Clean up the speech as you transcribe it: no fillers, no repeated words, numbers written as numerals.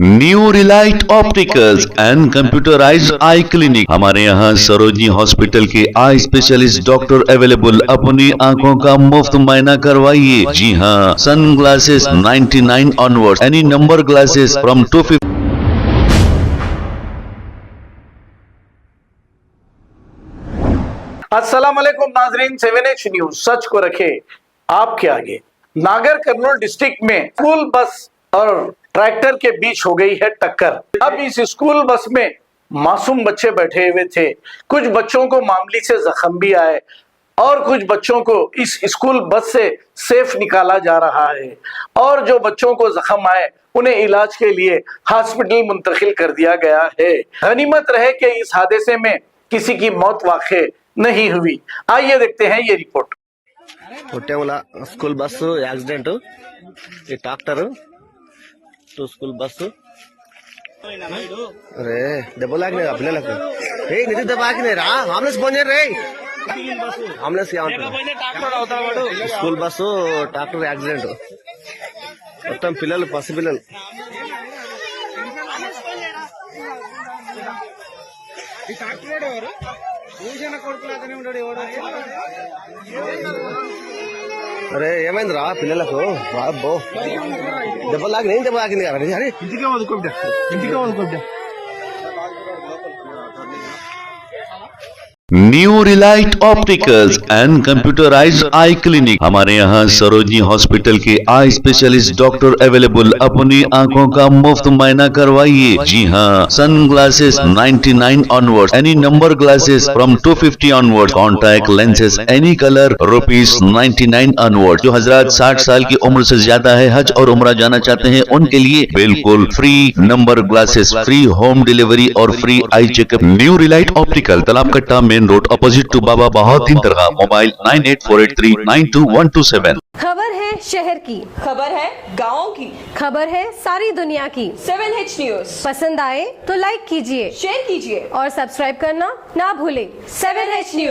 New relight opticals and computerised eye clinic. हमारे यहाँ Sarojini hospital के आई स्पेशलिस्ट डॉक्टर अवेलेबल। अपनी आंखों का मुफ्त मुआयना करवाइए। जी हाँ, sunglasses 99 onward, any number glasses from 250। अस्सलाम वालेकुम नाजरीन, 7H न्यूज सच को रखे आपके आगे। नागर कर्नूल डिस्ट्रिक्ट में स्कूल बस और ट्रैक्टर के बीच हो गई है टक्कर। अब इस स्कूल बस में मासूम बच्चे बैठे हुए थे। कुछ बच्चों को मामूली से जख्म भी आए और कुछ बच्चों को इस स्कूल बस से सेफ निकाला जा रहा है और जो बच्चों को जख्म आए उन्हें इलाज के लिए हॉस्पिटल मुंतकिल कर दिया गया है। गनीमत रहे कि इस हादसे में किसी की मौत वाक़े नहीं हुई। आइए देखते हैं ये रिपोर्ट। ಹೊಟ್ಟೆಮೂಲ ಸ್ಕೂಲ್ ಬಸ್ ಆಕ್ಸಿಡೆಂಟ್ ಈ ಟ್ರಾಕ್ಟರ್ ಟು ಸ್ಕೂಲ್ బస్ అరే దెబ్బలు ఆగినాయి పిల్లలకు ఏ నిధి దెబ్బ ఆగినాయి రా అంబులెన్స్ ఫోన్ చేయరు రే ambulance school bus tractor accident మొత్తం పిల్లలు పసి పిల్లలు అరే ఏమైందిరా పిల్లలకు బాబో దెబ్బలు ఆగి నేను దెబ్బ ఆగింది కదా అరే ఇంటికి వదుకుంటా new relight opticals and computerised eye clinic. हमारे यहाँ सरोजनी हॉस्पिटल के आई स्पेशलिस्ट डॉक्टर अवेलेबल। अपनी आंखों का मुफ्त मुआयना करवाइए। जी हाँ, sunglasses 99 onward, any number glasses from 250 onward, contact lenses any colour ₹99 onward. जो हजरात 60 साल की उम्र से ज्यादा है, हज और उम्रा जाना चाहते हैं, उनके लिए बिल्कुल free number glasses, free home delivery और free eye checkup. New relight optical, Talab Katta, main road, opposite to Baba Bahauddin Dargah. Mobile 9848392127। खबर है शहर की, खबर है गाँव की, खबर है सारी दुनिया की। 7H न्यूज पसंद आए तो लाइक कीजिए, शेयर कीजिए और सब्सक्राइब करना ना भूलें। 7H news.